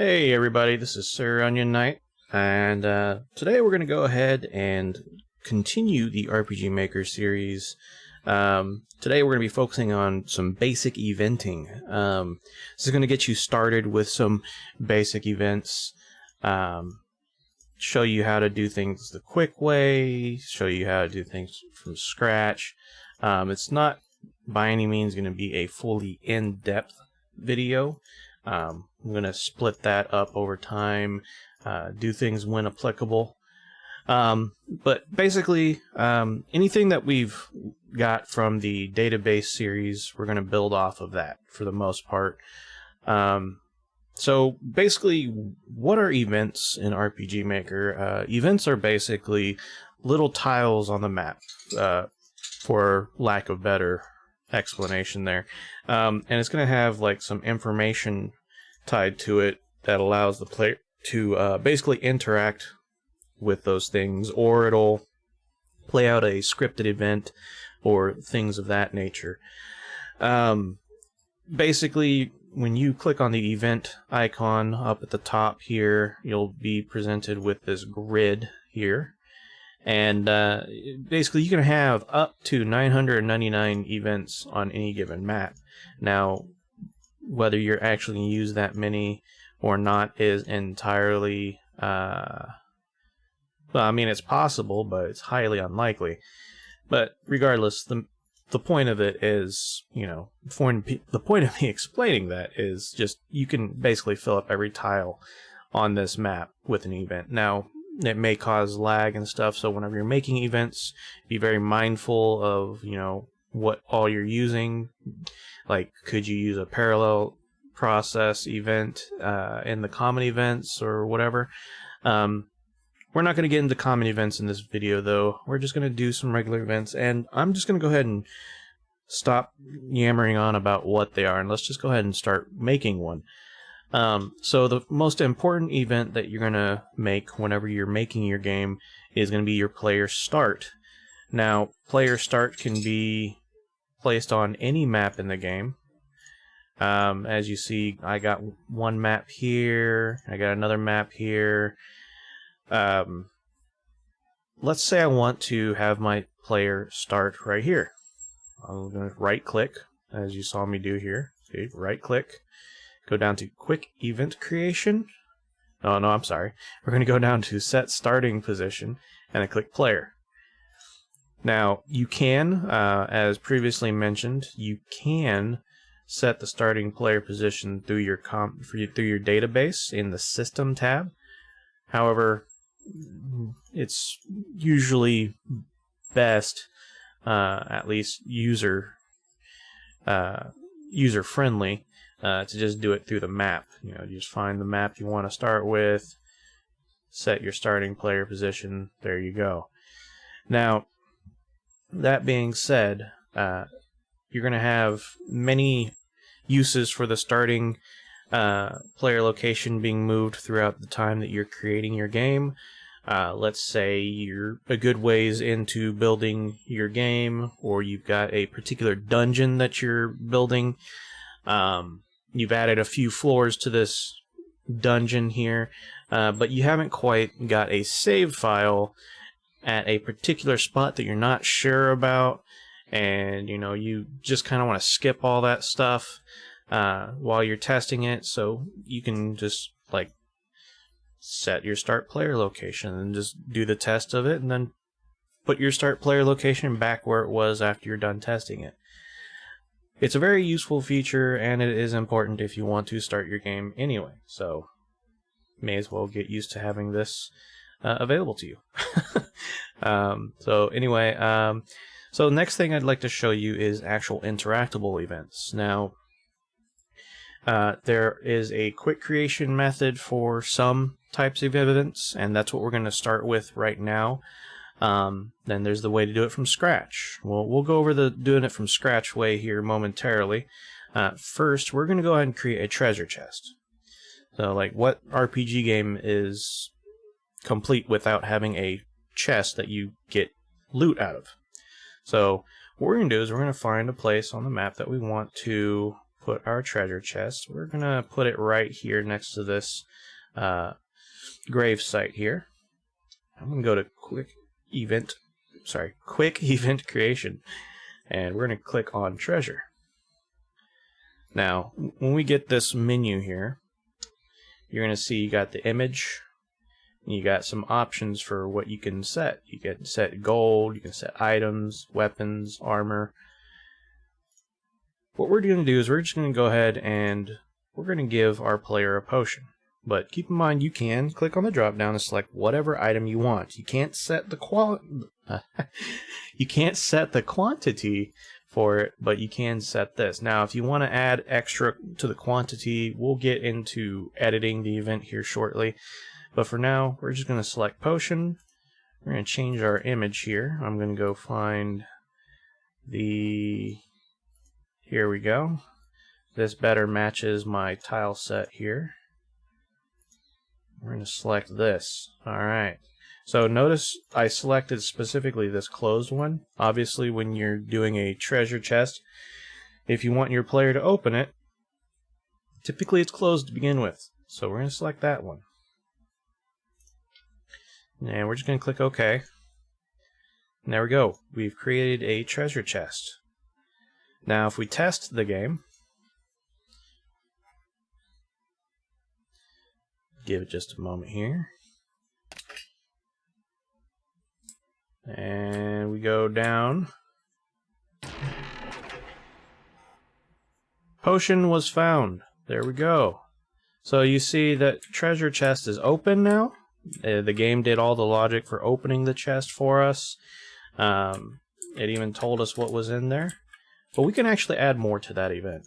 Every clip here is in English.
Hey everybody, this is Sir Onion Knight, and today we're going to go ahead and continue the RPG Maker series. Today we're going to be focusing on some basic eventing. This is going to get you started with some basic events, show you how to do things the quick way, show you how to do things from scratch. It's not by any means going to be a fully in-depth video. I'm going to split that up over time, do things when applicable. But basically, anything that we've got from the database series, we're going to build off of that for the most part. So basically, what are events in RPG Maker? Events are basically little tiles on the map, for lack of better explanation there. And it's going to have like some information tied to it that allows the player to basically interact with those things, or it'll play out a scripted event or things of that nature. Basically, when you click on the event icon up at the top here, you'll be presented with this grid here. And basically, you can have up to 999 events on any given map. Now, whether you're actually going to use that many or not is entirely, well, I mean, it's possible, but it's highly unlikely. But regardless, the point of it is, you know, the point of me explaining that is just you can basically fill up every tile on this map with an event. Now, it may cause lag and stuff, so whenever you're making events, be very mindful of, you know, what all you're using. Like, could you use a parallel process event in the common events or whatever? We're not going to get into common events in this video, though. We're just going to do some regular events, and I'm just going to go ahead and stop yammering on about what they are, and let's just go ahead and start making one. So the most important event that you're going to make whenever you're making your game is going to be your player start. Now, player start can be placed on any map in the game. As you see, I got one map here, I got another map here. Let's say I want to have my player start right here. I'm going to right click, as you saw me do here. Okay, right click, go down to quick event creation. Oh no, I'm sorry. We're going to go down to set starting position and then click player. Now, you can, as previously mentioned, you can set the starting player position through your database in the System tab. However, it's usually best, at least user friendly, to just do it through the map. You know, you just find the map you want to start with, set your starting player position. There you go. Now, that being said, you're going to have many uses for the starting player location being moved throughout the time that you're creating your game. Let's say you're a good ways into building your game, or you've got a particular dungeon that you're building. You've added a few floors to this dungeon here, but you haven't quite got a save file at a particular spot that you're not sure about, and you know, you just kind of want to skip all that stuff while you're testing it, so you can just like set your start player location and just do the test of it, and then put your start player location back where it was after you're done testing it. It's a very useful feature, and it is important if you want to start your game anyway, so may as well get used to having this available to you. So anyway, so next thing I'd like to show you is actual interactable events. Now, there is a quick creation method for some types of events, and that's what we're going to start with right now. Then there's the way to do it from scratch. We'll go over the doing it from scratch way here momentarily. First, we're going to go ahead and create a treasure chest. So, like, what RPG game is complete without having a chest that you get loot out of? So what we're going to do is we're going to find a place on the map that we want to put our treasure chest. We're going to put it right here next to this grave site here. I'm going to go to quick event creation, and we're going to click on treasure. Now, when we get this menu here, you're going to see you got the image, and you got some options for what you can set. You can set gold, you can set items, weapons, armor. What we're going to do is we're just going to go ahead and we're going to give our player a potion. But keep in mind, you can click on the drop down and select whatever item you want. You can't set the you can't set the quantity for it, but you can set this. Now, if you want to add extra to the quantity, we'll get into editing the event here shortly. But for now, we're just going to select potion. We're going to change our image here. I'm going to go find the... Here we go. This better matches my tile set here. We're going to select this. Alright. So notice I selected specifically this closed one. Obviously, when you're doing a treasure chest, if you want your player to open it, typically it's closed to begin with. So we're going to select that one. And we're just going to click OK. And there we go. We've created a treasure chest. Now, if we test the game, give it just a moment here. And we go down. Potion was found. There we go. So you see that treasure chest is open now. The game did all the logic for opening the chest for us. It even told us what was in there. But we can actually add more to that event.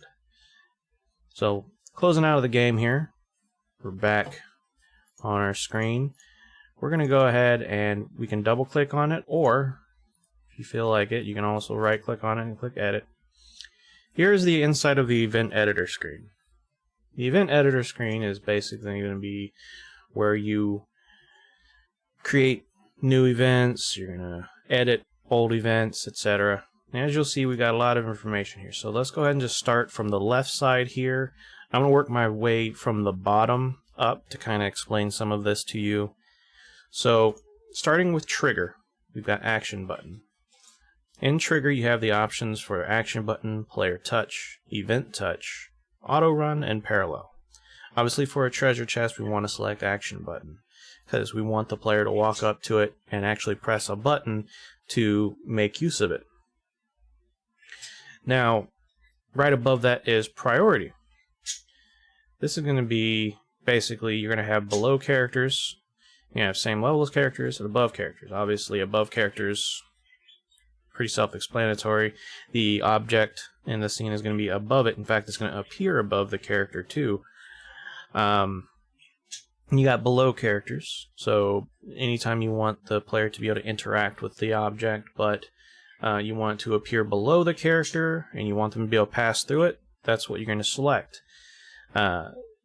So, closing out of the game here, we're back on our screen. We're going to go ahead and we can double click on it, or if you feel like it, you can also right click on it and click edit. Here's the inside of the event editor screen. The event editor screen is basically going to be where you create new events, you're going to edit old events, etc. And as you'll see, we got a lot of information here. So let's go ahead and just start from the left side here. I'm going to work my way from the bottom up to kind of explain some of this to you. So starting with trigger, we've got action button. In trigger, you have the options for action button, player touch, event touch, auto run, and parallel. Obviously, for a treasure chest, we want to select action button because we want the player to walk up to it and actually press a button to make use of it. Now, right above that is priority. This is going to be basically, you're going to have below characters, you have same level as characters, and above characters. Obviously, above characters, pretty self-explanatory. The object in the scene is going to be above it. In fact, it's going to appear above the character too. You got below characters, so anytime you want the player to be able to interact with the object, but you want it to appear below the character, and you want them to be able to pass through it, that's what you're going to select.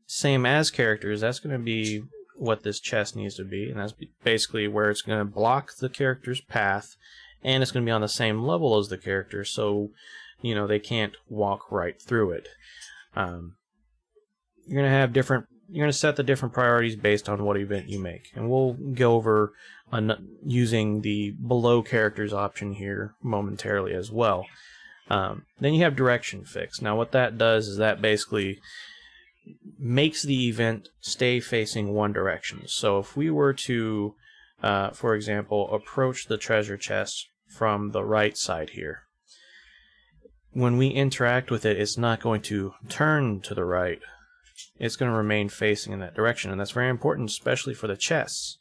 Same as characters, that's going to be what this chest needs to be, and that's basically where it's going to block the character's path, and it's going to be on the same level as the character, so you know they can't walk right through it. You're going to set the different priorities based on what event you make, and we'll go over using the below characters option here momentarily as well. Then you have direction fix. Now what that does is that basically makes the event stay facing one direction. So if we were to, for example, approach the treasure chest from the right side here, when we interact with it, it's not going to turn to the right. It's going to remain facing in that direction, and that's very important, especially for the chests.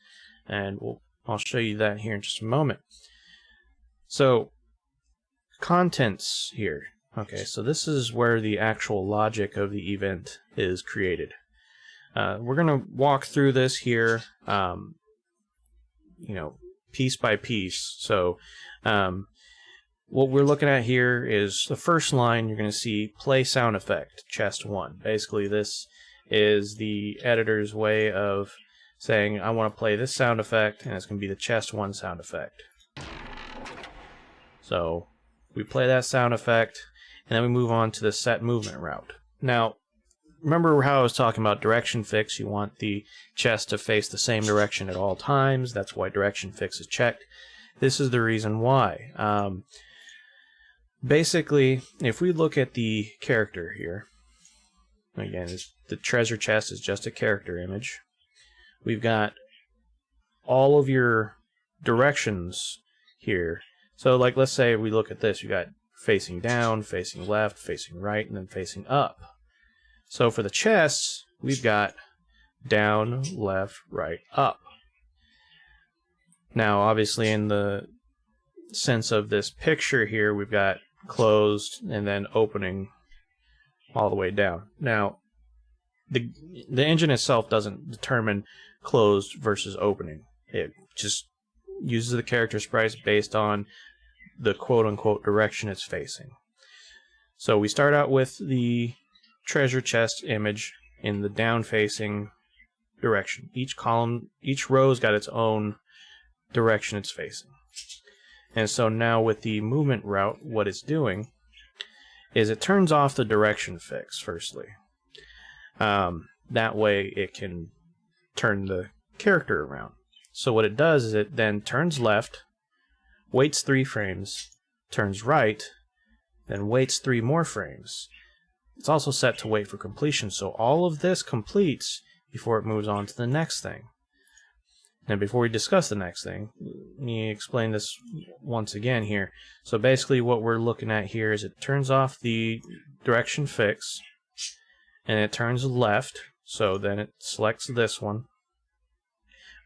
And I'll show you that here in just a moment. So, contents here. Okay, so this is where the actual logic of the event is created. We're going to walk through this here, piece by piece. So, what we're looking at here is the first line. You're going to see play sound effect, chest 1. Basically, this is the editor's way of saying, I want to play this sound effect, and it's going to be the chest 1 sound effect. So we play that sound effect, and then we move on to the set movement route. Now, remember how I was talking about direction fix? You want the chest to face the same direction at all times. That's why direction fix is checked. This is the reason why. Basically, if we look at the character here, again, the treasure chest is just a character image. We've got all of your directions here. So, like, let's say we look at this. You got facing down, facing left, facing right, and then facing up. So for the chests, we've got down, left, right, up. Now, obviously, in the sense of this picture here, we've got closed and then opening all the way down. Now, the engine itself doesn't determine closed versus opening. It just uses the character sprites based on the quote-unquote direction it's facing. So we start out with the treasure chest image in the down-facing direction. Each column, each row's got its own direction it's facing. And so now with the movement route, what it's doing is it turns off the direction fix, firstly. That way it can turn the character around. So what it does is it then turns left, waits 3 frames, turns right, then waits 3 more frames. It's also set to wait for completion, so all of this completes before it moves on to the next thing. Now, before we discuss the next thing, let me explain this once again here. So basically what we're looking at here is it turns off the direction fix, and it turns left, so then it selects this one,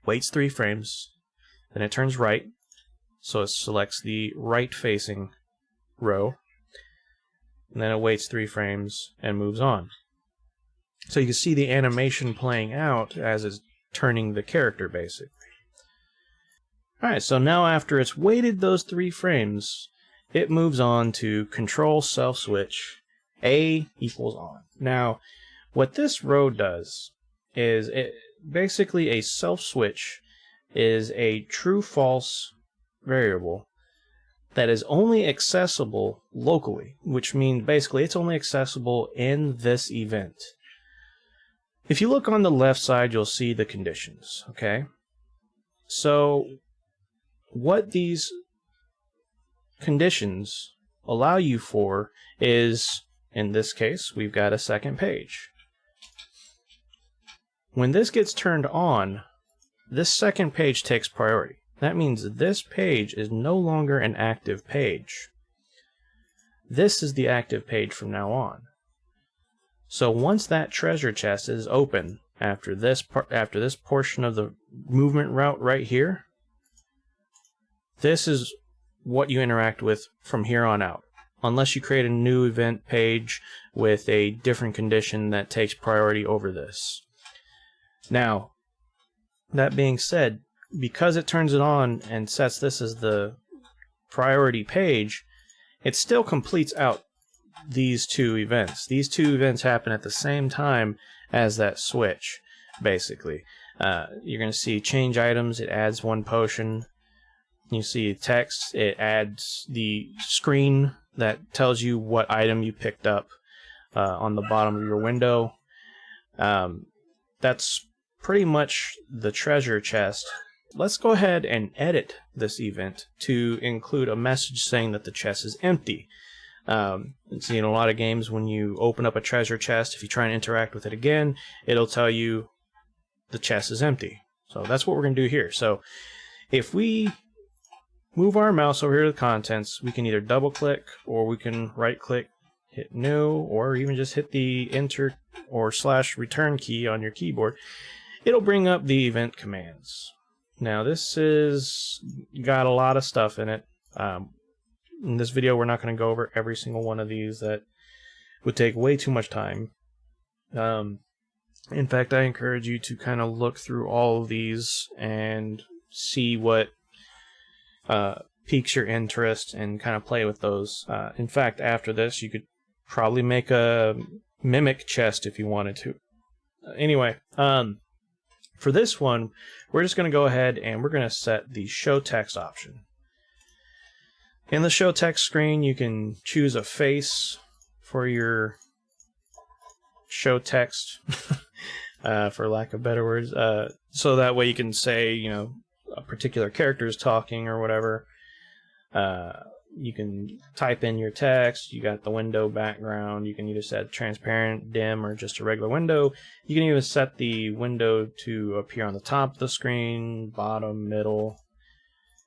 waits 3 frames, then it turns right, so it selects the right-facing row, and then it waits 3 frames and moves on. So you can see the animation playing out as it's turning the character, basically. Alright, so now after it's waited those 3 frames, it moves on to control SelfSwitch A equals on. Now, what this row does is basically a SelfSwitch is a true-false variable that is only accessible locally, which means basically it's only accessible in this event. If you look on the left side, you'll see the conditions, okay? So what these conditions allow you for is, in this case, we've got a second page. When this gets turned on, this second page takes priority. That means this page is no longer an active page. This is the active page from now on. So once that treasure chest is open after this portion of the movement route right here, this is what you interact with from here on out, unless you create a new event page with a different condition that takes priority over this. Now, that being said, because it turns it on and sets this as the priority page, it still completes out these 2 events. These 2 events happen at the same time as that switch, basically. You're going to see change items, it adds 1 potion. You see text, it adds the screen that tells you what item you picked up on the bottom of your window. That's pretty much the treasure chest. Let's go ahead and edit this event to include a message saying that the chest is empty. See, in a lot of games, when you open up a treasure chest, if you try and interact with it again, it'll tell you the chest is empty. So that's what we're going to do here. So if we move our mouse over here to the contents, we can either double click or we can right click, hit new, or even just hit the enter or / return key on your keyboard. It'll bring up the event commands. Now this is got a lot of stuff in it. In this video we're not going to go over every single one of these. That would take way too much time. In fact, I encourage you to kind of look through all of these and see what piques your interest and kind of play with those. In fact, after this you could probably make a mimic chest if you wanted to. Anyway, for this one, we're just going to go ahead and we're going to set the show text option. In the show text screen, you can choose a face for your show text, for lack of better words, so that way you can say, you know, a particular character is talking or whatever. You can type in your text. You got the window background. You can either set transparent, dim, or just a regular window. You can even set the window to appear on the top of the screen, bottom, middle.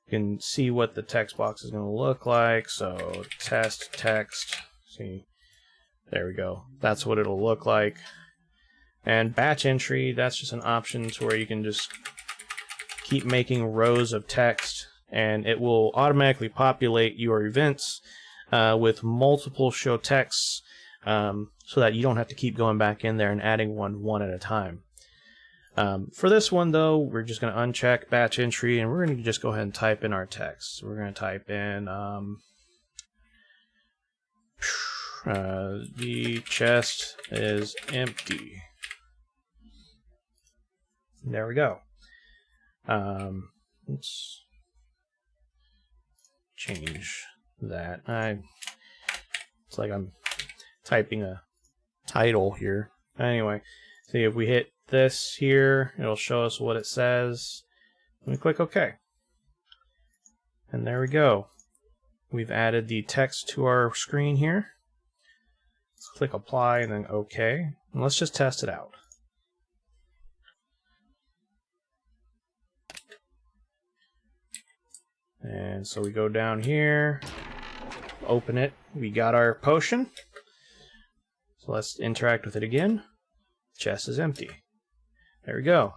You can see what the text box is going to look like. So test text. See, there we go. That's what it'll look like. And batch entry, that's just an option to where you can just keep making rows of text, and it will automatically populate your events with multiple show texts, so that you don't have to keep going back in there and adding one at a time. For this one though, we're just going to uncheck batch entry, and we're going to just go ahead and type in our text. We're going to type in the chest is empty. There we go. Let's change that. It's like I'm typing a title here. Anyway, see, if we hit this here, it'll show us what it says. We click OK. And there we go. We've added the text to our screen here. Let's click apply and then OK. And let's just test it out. And so we go down here, open it, we got our potion. So let's interact with it again. The chest is empty. There we go.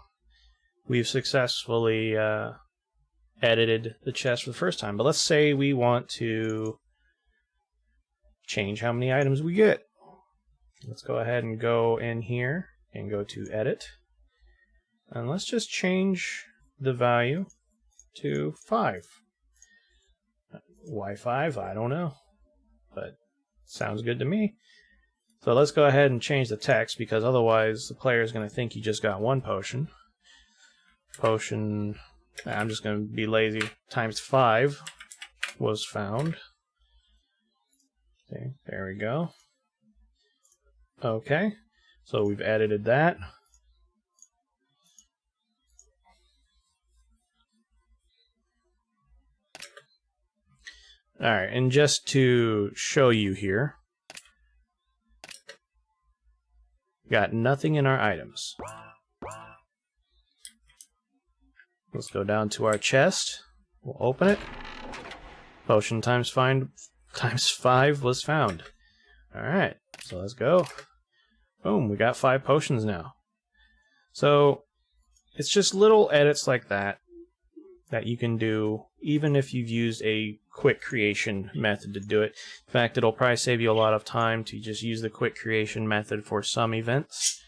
We've successfully edited the chest for the first time. But let's say we want to change how many items we get. Let's go ahead and go in here and go to edit. And let's just change the value to 5. Why 5? I don't know, but sounds good to me. So let's go ahead and change the text, because otherwise the player is going to think you just got one potion. Potion, I'm just going to be lazy, times 5 was found. Okay, there we go. Okay, so we've edited that. Alright, and just to show you here, got nothing in our items. Let's go down to our chest. We'll open it. Potion times 5 was found. Alright, so let's go. Boom, we got 5 potions now. So, it's just little edits like that you can do even if you've used a quick creation method to do it. In fact, it'll probably save you a lot of time to just use the quick creation method for some events.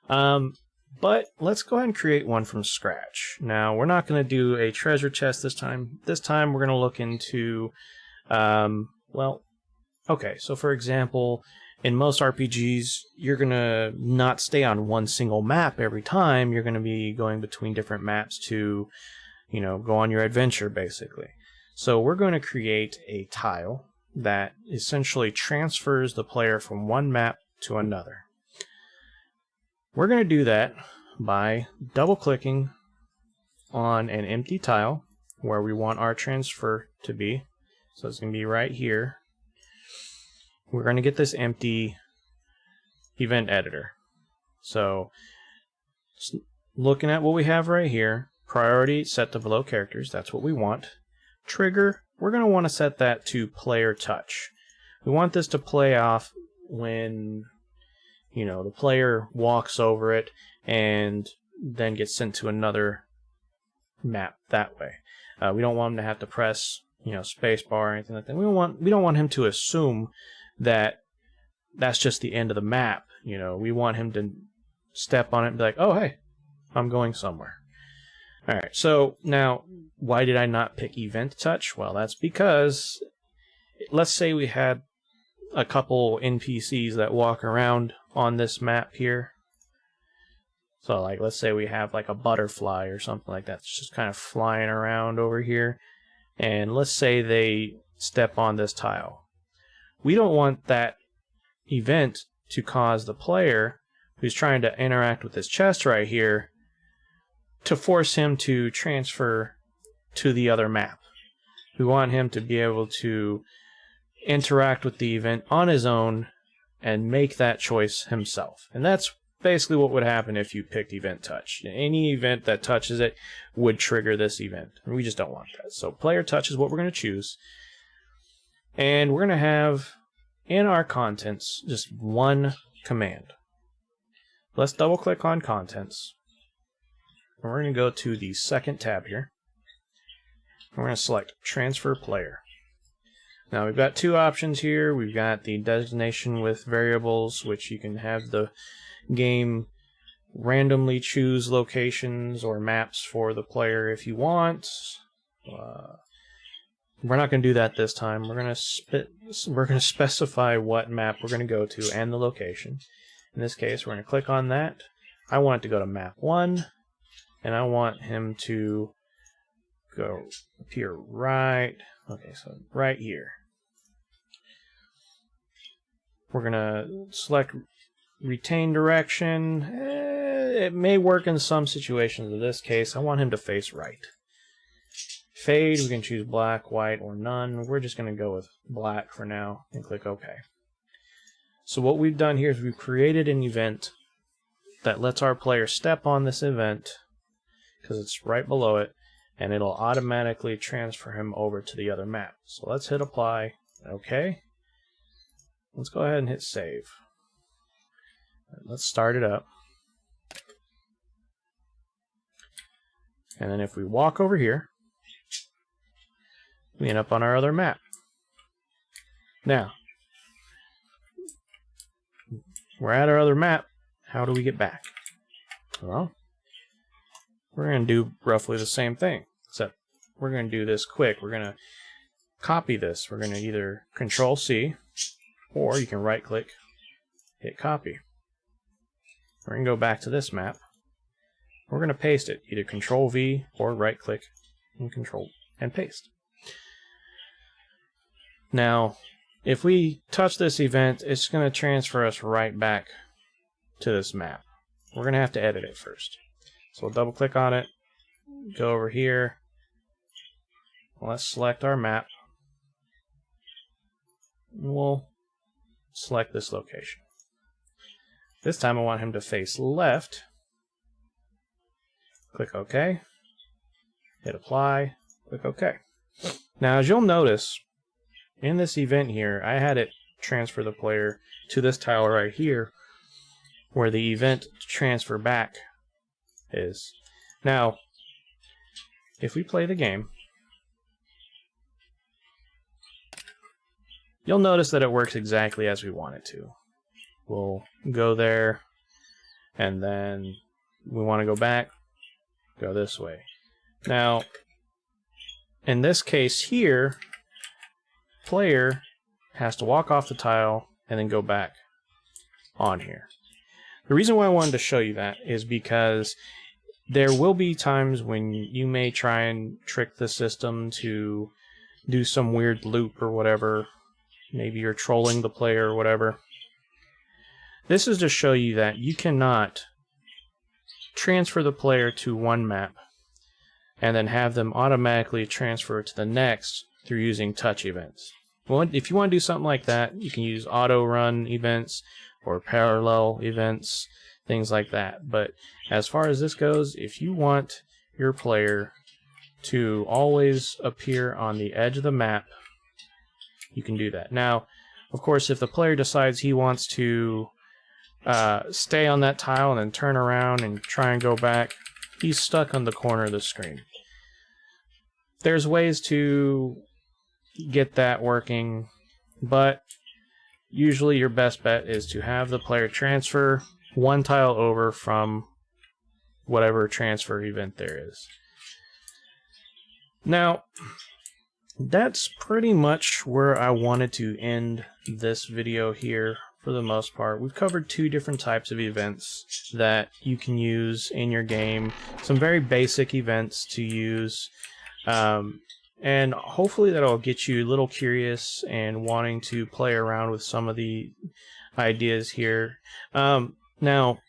But let's go ahead and create one from scratch. Now, we're not going to do a treasure chest this time. This time we're going to look into, well, okay, so for example, in most RPGs, you're going to not stay on one single map every time. You're going to be going between different maps to, you know, go on your adventure, basically. So we're going to create a tile that essentially transfers the player from one map to another. We're going to do that by double-clicking on an empty tile where we want our transfer to be. So it's going to be right here. We're going to get this empty event editor. So looking at what we have right here, priority set to below characters, that's what we want. Trigger, we're going to want to set that to player touch. We want this to play off when, you know, the player walks over it and then gets sent to another map that way. We don't want him to have to press, you know, spacebar or anything like that. We don't want him to assume that that's just the end of the map. You know, we want him to step on it and be like, oh, hey, I'm going somewhere. All right, so now, why did I not pick Event Touch? Well, that's because, let's say we had a couple NPCs that walk around on this map here. So, like, let's say we have like a butterfly or something like that. It's just kind of flying around over here. And let's say they step on this tile. We don't want that event to cause the player who's trying to interact with this chest right here to force him to transfer to the other map. We want him to be able to interact with the event on his own and make that choice himself. And that's basically what would happen if you picked event touch. Any event that touches it would trigger this event. And we just don't want that. So player touch is what we're going to choose. And we're going to have in our contents just one command. Let's double click on contents. And we're going to go to the second tab here. We're going to select transfer player. Now we've got two options here. We've got the designation with variables, which you can have the game randomly choose locations or maps for the player if you want. We're not going to do that this time. We're going to specify what map we're going to go to and the location. In this case, we're going to click on that. I want it to go to map 1, and I want him to go appear right. Okay, so right here. We're going to select retain direction. It may work in some situations. In this case, I want him to face right. Fade, we can choose black, white, or none. We're just going to go with black for now and click OK. So what we've done here is we've created an event that lets our player step on this event because it's right below it, and it'll automatically transfer him over to the other map. So let's hit apply. OK. Let's go ahead and hit save. Let's start it up. And then if we walk over here, we end up on our other map. Now, we're at our other map. How do we get back? Well, we're going to do roughly the same thing, except we're going to do this quick. We're going to copy this. We're going to either Control-C, or you can right-click, hit copy. We're going to go back to this map. We're going to paste it, either Control-V or right-click and Control and paste. Now, if we touch this event, it's going to transfer us right back to this map. We're going to have to edit it first. So we'll double click on it, go over here, let's select our map, and we'll select this location. This time I want him to face left, click OK, hit apply, click OK. Now as you'll notice, in this event here, I had it transfer the player to this tile right here where the event transfer back is. Now, if we play the game, you'll notice that it works exactly as we want it to. We'll go there, and then we want to go back, go this way. Now, in this case here, player has to walk off the tile and then go back on here. The reason why I wanted to show you that is because there will be times when you may try and trick the system to do some weird loop or whatever. Maybe you're trolling the player or whatever. This is to show you that you cannot transfer the player to one map and then have them automatically transfer to the next through using touch events. Well, if you want to do something like that, you can use auto run events or parallel events, things like that. But as far as this goes, if you want your player to always appear on the edge of the map, you can do that. Now, of course, if the player decides he wants to stay on that tile and then turn around and try and go back, he's stuck on the corner of the screen. There's ways to get that working, but usually your best bet is to have the player transfer one tile over from whatever transfer event there is. Now, that's pretty much where I wanted to end this video here for the most part. We've covered two different types of events that you can use in your game. Some very basic events to use. And hopefully that'll get you a little curious and wanting to play around with some of the ideas here. Now,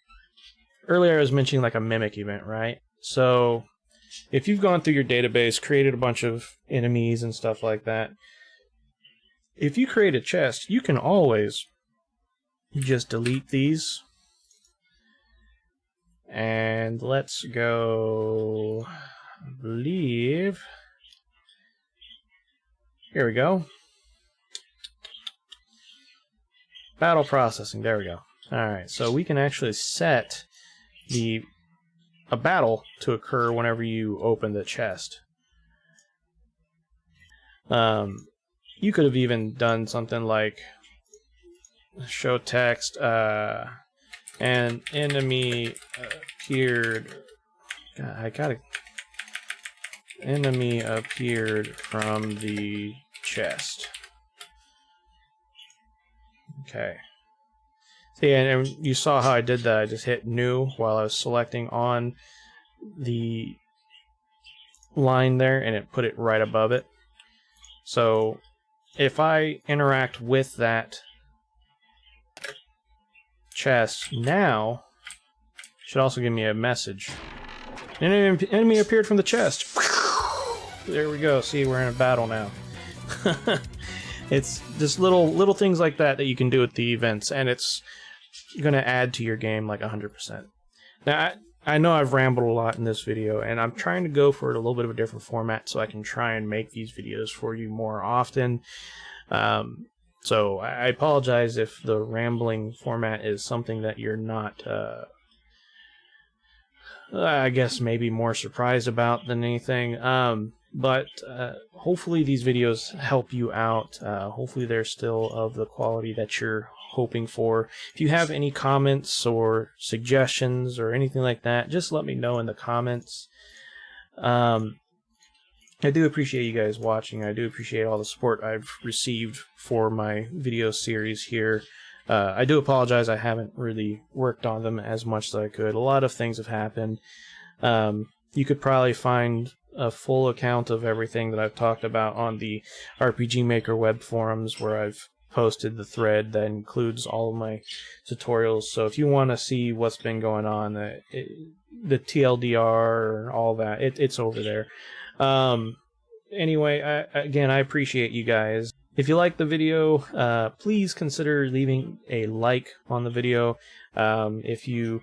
earlier I was mentioning like a mimic event, right? So if you've gone through your database, created a bunch of enemies and stuff like that, if you create a chest, you can always just delete these. And let's go, I believe, here we go. Battle processing, there we go. Alright, so we can actually set a battle to occur whenever you open the chest. You could have even done something like show text, an enemy appeared. God, enemy appeared from the chest. Okay. See, and you saw how I did that. I just hit new while I was selecting on the line there, and it put it right above it. So if I interact with that chest now, it should also give me a message. An enemy appeared from the chest. There we go. See, we're in a battle now. It's just little things like that you can do with the events, and it's going to add to your game like 100%. Now, I know I've rambled a lot in this video, and I'm trying to go for a little bit of a different format so I can try and make these videos for you more often. So I apologize if the rambling format is something that you're not, I guess, maybe more surprised about than anything. But hopefully these videos help you out. Hopefully they're still of the quality that you're hoping for. If you have any comments or suggestions or anything like that, just let me know in the comments. I do appreciate you guys watching. I do appreciate all the support I've received for my video series here. I do apologize I haven't really worked on them as much as I could. A lot of things have happened. You could probably find a full account of everything that I've talked about on the RPG Maker web forums, where I've posted the thread that includes all of my tutorials. So if you want to see what's been going on, the TLDR, all that, it's over there. Anyway, again, I appreciate you guys. If you like the video, please consider leaving a like on the video. If you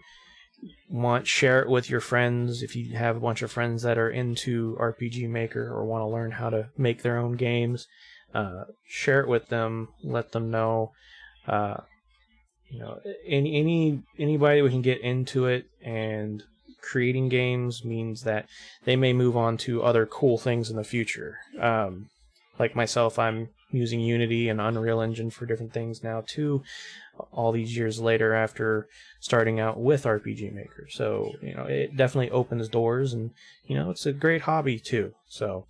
want, share it with your friends. If you have a bunch of friends that are into RPG Maker or want to learn how to make their own games, share it with them. Let them know. You know, anybody we can get into it, and creating games means that they may move on to other cool things in the future. Like myself, I'm using Unity and Unreal Engine for different things now too, all these years later after starting out with RPG Maker. So, you know, it definitely opens doors, and, you know, it's a great hobby too. So,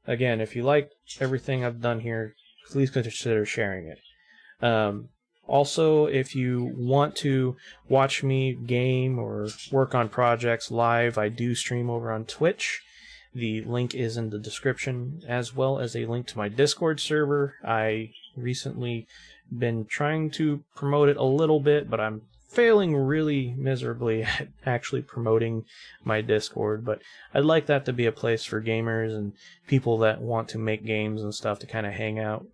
again, if you like everything I've done here, please consider sharing it. Also, if you want to watch me game or work on projects live, I do stream over on Twitch. The link is in the description, as well as a link to my Discord server. I recently been trying to promote it a little bit, but I'm failing really miserably at actually promoting my Discord. But I'd like that to be a place for gamers and people that want to make games and stuff to kind of hang out,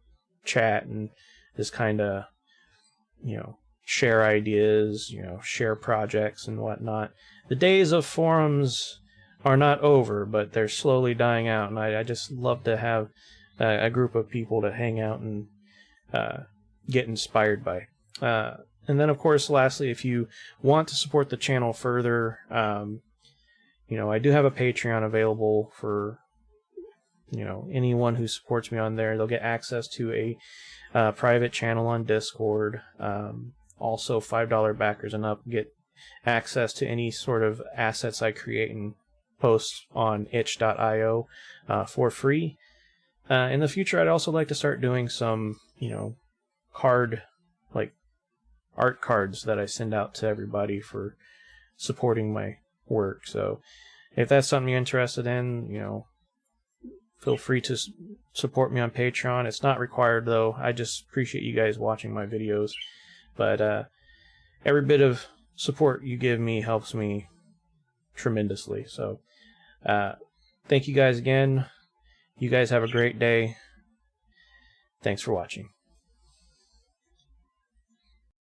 chat, and just kind of, you know, share ideas, you know, share projects and whatnot. The days of forums are not over, but they're slowly dying out, and I just love to have a group of people to hang out and get inspired by. And then, of course, lastly, if you want to support the channel further, you know, I do have a Patreon available for, you know, anyone who supports me on there. They'll get access to a private channel on Discord. Also, $5 backers and up get access to any sort of assets I create and post on itch.io for free. In the future, I'd also like to start doing some, you know, like art cards that I send out to everybody for supporting my work. So if that's something you're interested in, you know, feel free to support me on Patreon. It's not required, though. I just appreciate you guys watching my videos. But every bit of support you give me helps me tremendously. So thank you guys again. You guys have a great day. Thanks for watching.